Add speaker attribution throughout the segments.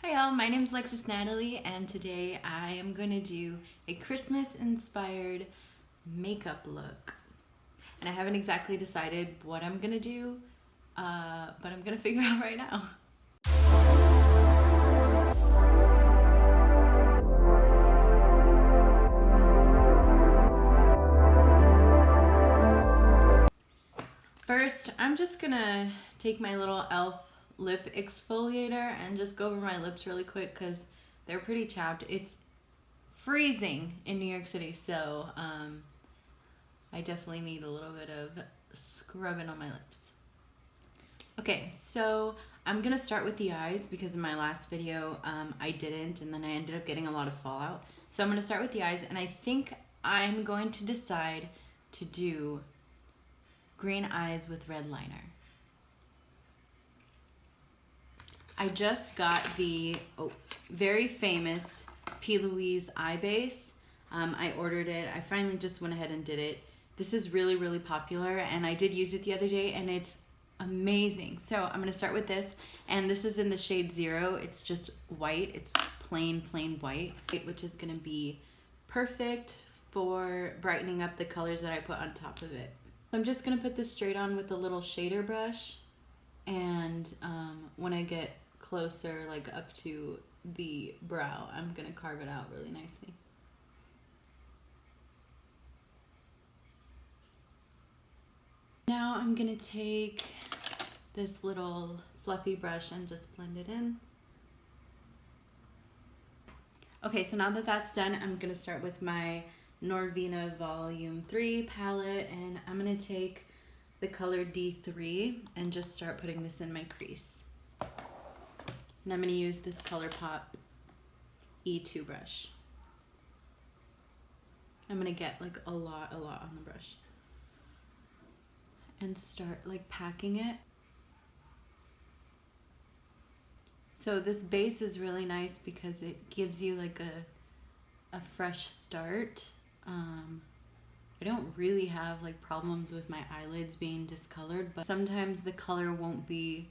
Speaker 1: Hi y'all, my name is Alexis Natalie and today I am going to do a Christmas inspired makeup look. And I haven't exactly decided what I'm going to do, but I'm going to figure out right now. First, I'm just going to take my little e.l.f. lip exfoliator and just go over my lips really quick because they're pretty chapped. It's freezing in New York City, so I definitely need a little bit of scrubbing on my lips. Okay, so I'm gonna start with the eyes because in my last video I didn't, and then I ended up getting a lot of fallout. So I'm gonna start with the eyes, and I think I'm going to decide to do green eyes with red liner. I just got the very famous P. Louise eye base. I ordered it. I finally just went ahead and did it. This is really, really popular, and I did use it the other day, and it's amazing. So I'm going to start with this, and this is in the shade 0. It's just white. It's plain white, which is going to be perfect for brightening up the colors that I put on top of it. So I'm just going to put this straight on with a little shader brush, and when I get closer, like up to the brow, I'm gonna carve it out really nicely. Now I'm gonna take this little fluffy brush and just blend it in. Okay, so now that that's done, I'm gonna start with my Norvina Volume 3 palette, and I'm gonna take the color D3 and just start putting this in my crease. And I'm going to use this ColourPop E2 brush. I'm going to get like a lot on the brush and start like packing it. So this base is really nice because it gives you like a fresh start. I don't really have like problems with my eyelids being discolored, but sometimes the color won't be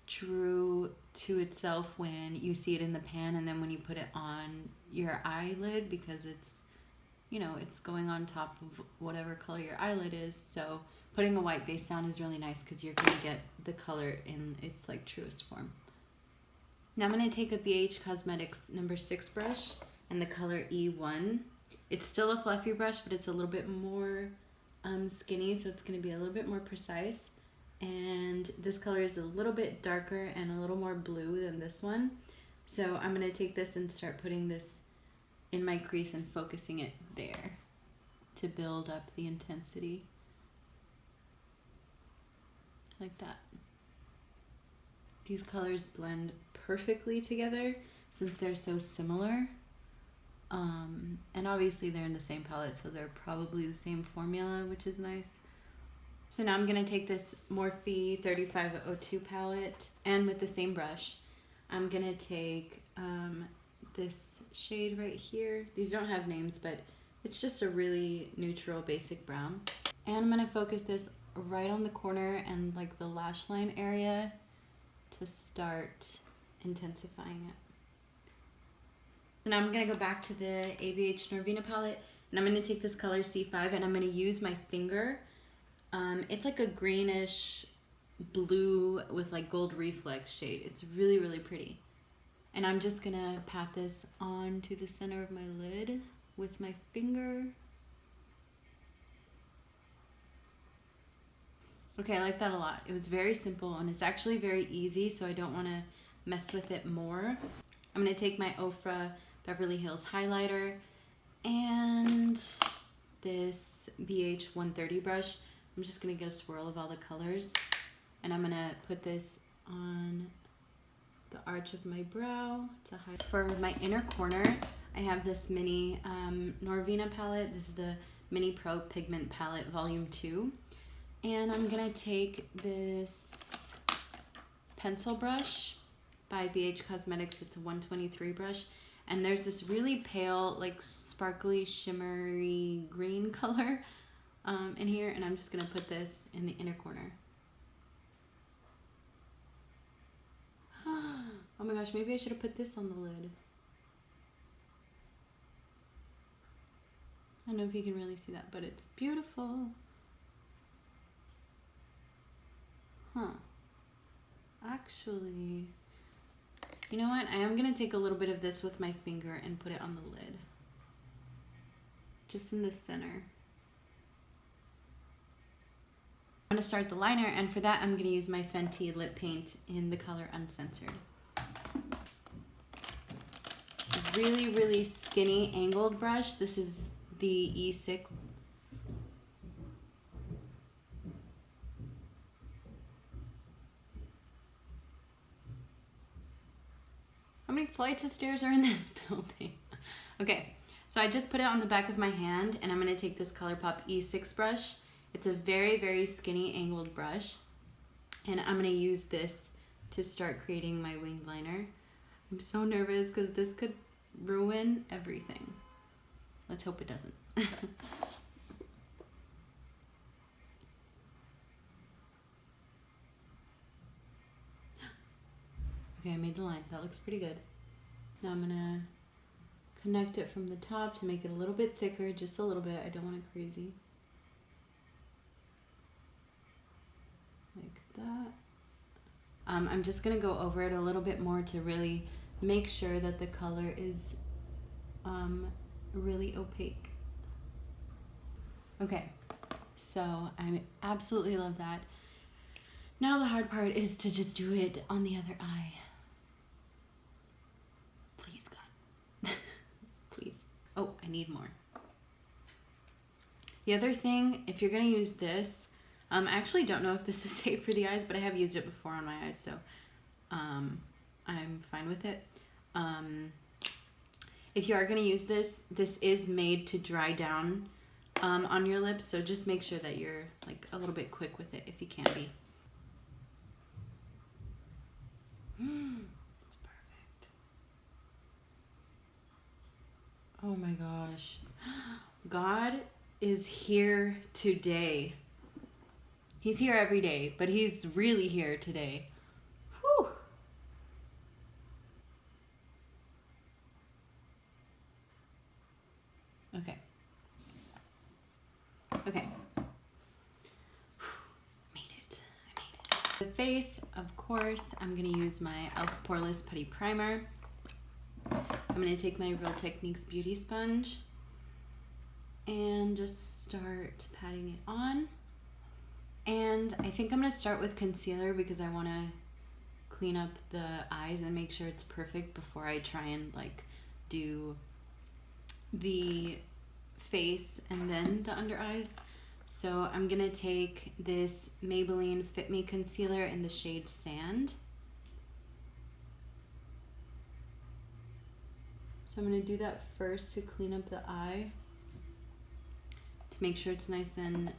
Speaker 1: true to itself when you see it in the pan, and then when you put it on your eyelid, because it's, you know, it's going on top of whatever color your eyelid is. So putting a white base down is really nice because you're going to get the color in its like truest form. Now I'm going to take a BH Cosmetics number 6 brush and the color E1. It's still a fluffy brush, but it's a little bit more skinny, so it's going to be a little bit more precise. And this color is a little bit darker and a little more blue than this one. So I'm going to take this and start putting this in my crease and focusing it there to build up the intensity. Like that. These colors blend perfectly together since they're so similar. And obviously they're in the same palette, so they're probably the same formula, which is nice. So now I'm going to take this Morphe 3502 palette, and with the same brush, I'm going to take this shade right here. These don't have names, but it's just a really neutral basic brown. And I'm going to focus this right on the corner and like the lash line area to start intensifying it. So now I'm going to go back to the ABH Norvina palette, and I'm going to take this color C5, and I'm going to use my finger. It's like a greenish blue with like gold reflex shade. It's really, really pretty. And I'm just gonna pat this onto the center of my lid with my finger. Okay, I like that a lot. It was very simple, and it's actually very easy, so I don't want to mess with it more. I'm gonna take my Ofra Beverly Hills highlighter and this BH 130 brush. I'm just going to get a swirl of all the colors, and I'm going to put this on the arch of my brow to hide. For my inner corner, I have this mini Norvina palette. This is the Mini Pro Pigment Palette Volume 2. And I'm going to take this pencil brush by BH Cosmetics. It's a 123 brush. And there's this really pale, like sparkly, shimmery green color in here, and I'm just gonna put this in the inner corner. Oh my gosh, maybe I should have put this on the lid. I don't know if you can really see that, but it's beautiful. Huh. Actually, you know what? I am going to take a little bit of this with my finger and put it on the lid. Just in the center. I'm going to start the liner, and for that I'm going to use my Fenty lip paint in the color Uncensored. Really, really skinny angled brush. This is the E6. How many flights of stairs are in this building? Okay, so I just put it on the back of my hand, and I'm going to take this ColourPop E6 brush. It's a very, very skinny angled brush, and I'm going to use this to start creating my winged liner. I'm so nervous because this could ruin everything. Let's hope it doesn't. Okay, I made the line. That looks pretty good. Now I'm gonna connect it from the top to make it a little bit thicker, just a little bit. I don't want it crazy. Like that. I'm just gonna go over it a little bit more to really make sure that the color is really opaque. Okay, so I absolutely love that. Now the hard part is to just do it on the other eye. Please, God. Please. Oh, I need more. The other thing, if you're gonna use this, I actually don't know if this is safe for the eyes, but I have used it before on my eyes, so I'm fine with it. If you are gonna use this, this is made to dry down on your lips, so just make sure that you're like a little bit quick with it if you can be. It's perfect. Oh my gosh. God is here today. He's here every day, but he's really here today. Whew. Okay. Okay. Made it. I made it. The face, of course, I'm going to use my e.l.f. Poreless Putty Primer. I'm going to take my Real Techniques Beauty Sponge and just start patting it on. And I think I'm going to start with concealer because I want to clean up the eyes and make sure it's perfect before I try and like do the face and then the under eyes. So I'm going to take this Maybelline Fit Me Concealer in the shade Sand. So I'm going to do that first to clean up the eye to make sure it's nice and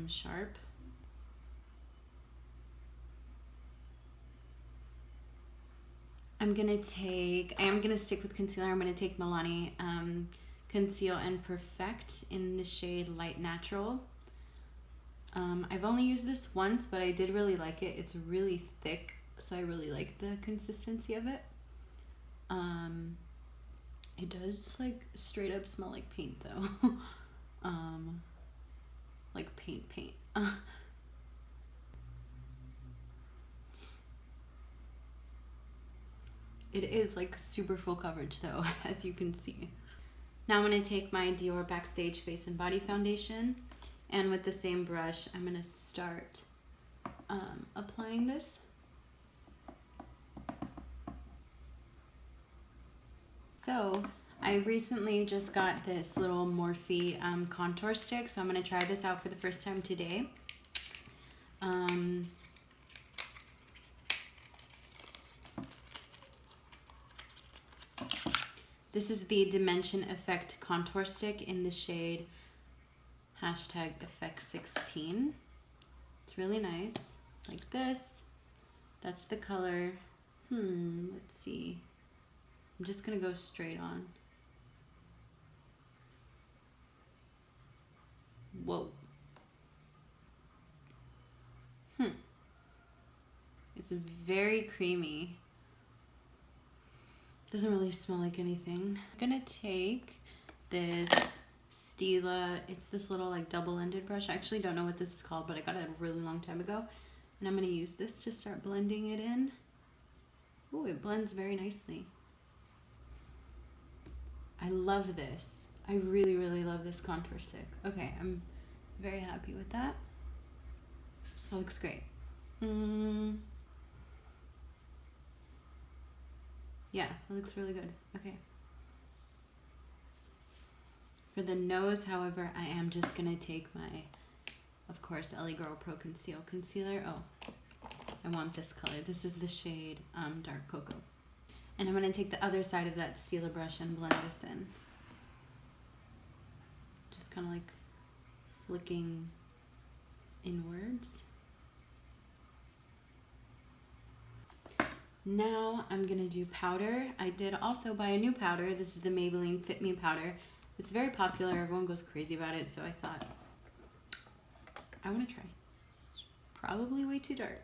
Speaker 1: sharp. I am gonna stick with concealer. I'm gonna take Milani Conceal and Perfect in the shade Light Natural. I've only used this once, but I did really like it. It's really thick, so I really like the consistency of it. It does like straight up smell like paint though. Like paint. It is like super full coverage though, as you can see. Now I'm going to take my Dior Backstage Face and Body Foundation, and with the same brush, I'm going to start applying this. So I recently just got this little Morphe contour stick, so I'm going to try this out for the first time today. This is the Dimension Effect Contour Stick in the shade #Effect16. It's really nice, like this. That's the color. Let's see. I'm just gonna go straight on. Whoa. It's very creamy. Doesn't really smell like anything. I'm gonna take this Stila, it's this little like double-ended brush. I actually don't know what this is called, but I got it a really long time ago. And I'm gonna use this to start blending it in. Oh, it blends very nicely. I love this. I really, really love this contour stick. Okay, I'm very happy with that. That looks great. Yeah, it looks really good. Okay. For the nose, however, I am just gonna take my, of course, LA Girl Pro Conceal Concealer. Oh, I want this color. This is the shade Dark Cocoa. And I'm gonna take the other side of that Stila brush and blend this in. Just kind of like flicking inwards. Now I'm gonna do powder. I did also buy a new powder. This is the Maybelline Fit Me powder. It's very popular. Everyone goes crazy about it, so I thought I want to try. It's probably way too dark.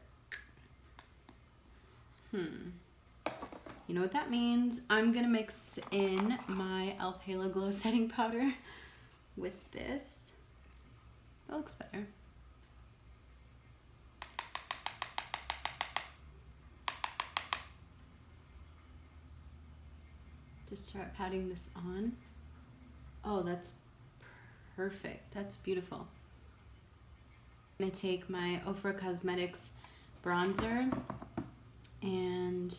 Speaker 1: You know what that means? I'm gonna mix in my e.l.f. Halo Glow Setting Powder with this. That looks better. Just start patting this on. Oh, that's perfect. That's beautiful. I'm gonna take my Ofra Cosmetics bronzer, and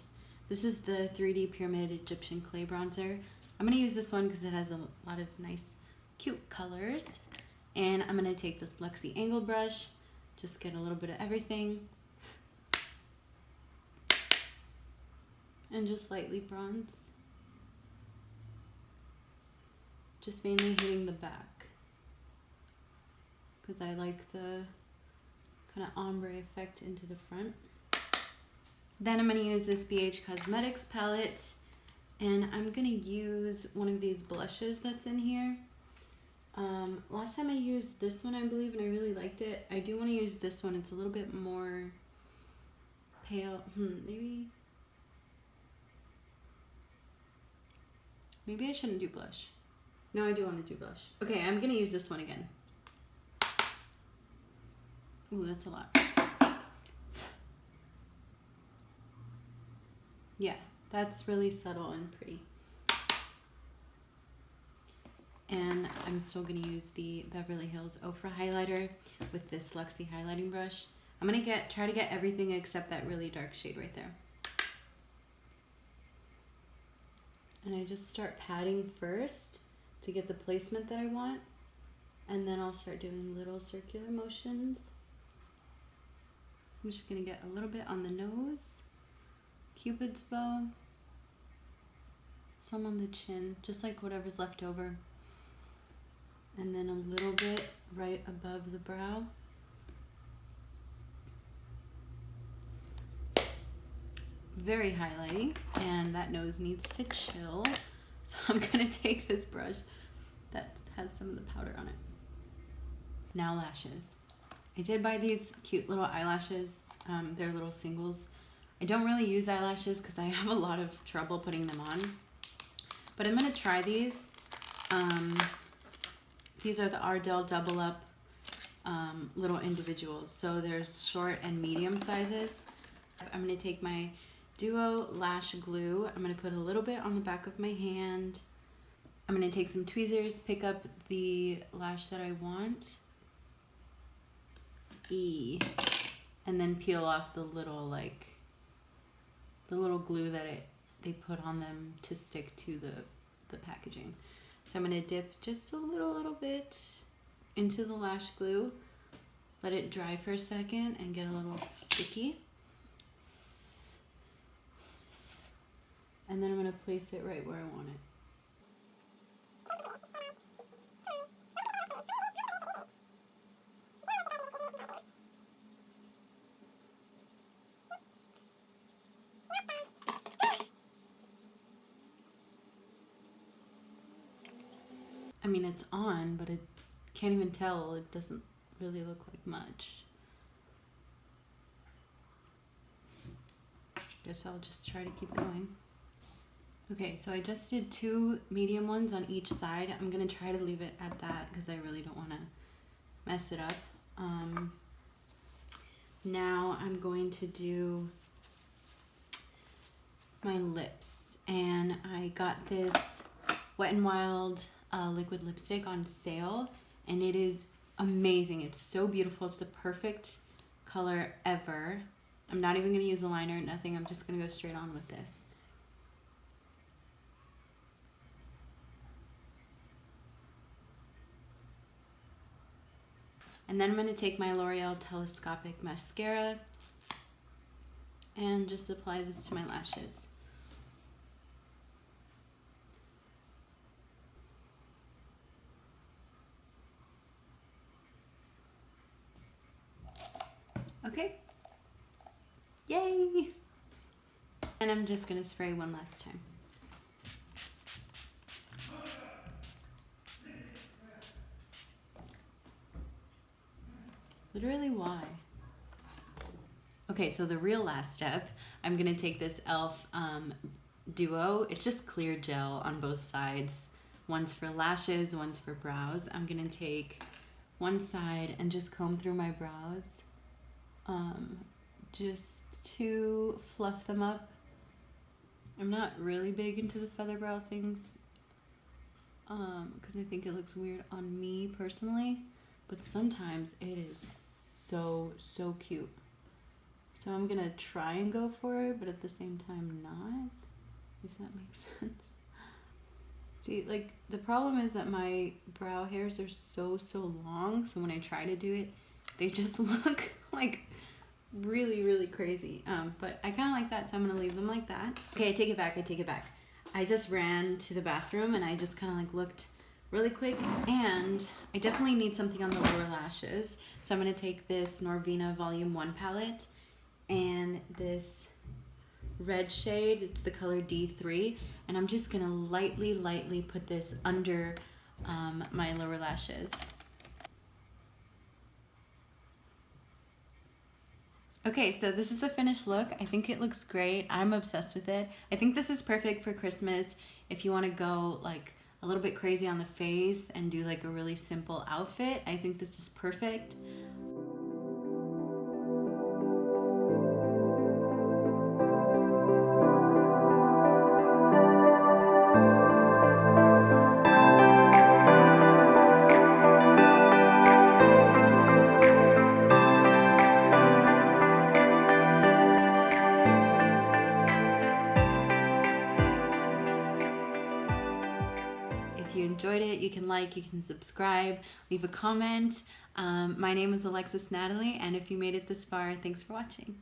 Speaker 1: this is the 3D Pyramid Egyptian Clay bronzer. I'm gonna use this one because it has a lot of nice, cute colors. And I'm gonna take this Luxie angled brush, just get a little bit of everything, and just lightly bronze. Just mainly hitting the back because I like the kind of ombre effect into the front. Then I'm going to use this BH Cosmetics palette, and I'm going to use one of these blushes that's in here. Last time I used this one, I believe, and I really liked it. I do want to use this one. It's a little bit more pale. Maybe I shouldn't do blush. No, I do want to do blush. Okay, I'm going to use this one again. Ooh, that's a lot. Yeah, that's really subtle and pretty. And I'm still going to use the Beverly Hills Ofra highlighter with this Luxie highlighting brush. I'm going to try to get everything except that really dark shade right there. And I just start patting first to get the placement that I want, and then I'll start doing little circular motions. I'm just gonna get a little bit on the nose, Cupid's bow, some on the chin, just like whatever's left over, and then a little bit right above the brow. Very highlighting, and that nose needs to chill. So I'm gonna take this brush that has some of the powder on it. Now lashes. I did buy these cute little eyelashes. They're little singles. I don't really use eyelashes because I have a lot of trouble putting them on. But I'm gonna try these. These are the Ardell Double Up little individuals. So there's short and medium sizes. I'm gonna take my Duo Lash Glue. I'm gonna put a little bit on the back of my hand. I'm gonna take some tweezers, pick up the lash that I want, and then peel off the little glue that they put on them to stick to the packaging. So I'm gonna dip just a little bit into the lash glue, let it dry for a second and get a little sticky. And then I'm gonna place it right where I want it. I mean, it's on, but it can't even tell. It doesn't really look like much. Guess I'll just try to keep going. Okay, so I just did 2 medium ones on each side. I'm gonna try to leave it at that because I really don't want to mess it up. Now I'm going to do my lips, and I got this Wet n Wild liquid lipstick on sale, and it is amazing. It's so beautiful. It's the perfect color ever. I'm not even gonna use a liner, nothing. I'm just gonna go straight on with this. And then I'm going to take my L'Oreal Telescopic Mascara and just apply this to my lashes. Okay. Yay! And I'm just going to spray one last time. Literally, why? Okay, so the real last step, I'm gonna take this e.l.f. Duo. It's just clear gel on both sides. One's for lashes, one's for brows. I'm gonna take one side and just comb through my brows, just to fluff them up. I'm not really big into the feather brow things, because I think it looks weird on me personally, but sometimes it is so cute. So I'm gonna try and go for it, but at the same time not, if that makes sense. See, like, the problem is that my brow hairs are so long, so when I try to do it, they just look like really crazy. But I kind of like that, so I'm gonna leave them like that. Okay, I take it back. I just ran to the bathroom and I just kind of like looked really quick, and I definitely need something on the lower lashes. So I'm gonna take this Norvina Volume 1 palette and this red shade, it's the color D3, and I'm just gonna lightly put this under my lower lashes. Okay, so this is the finished look. I think it looks great. I'm obsessed with it. I think this is perfect for Christmas if you want to go like a little bit crazy on the face and do like a really simple outfit. I think this is perfect. If you enjoyed it, you can like, you can subscribe, leave a comment. My name is Alexis Natalie, and if you made it this far, thanks for watching.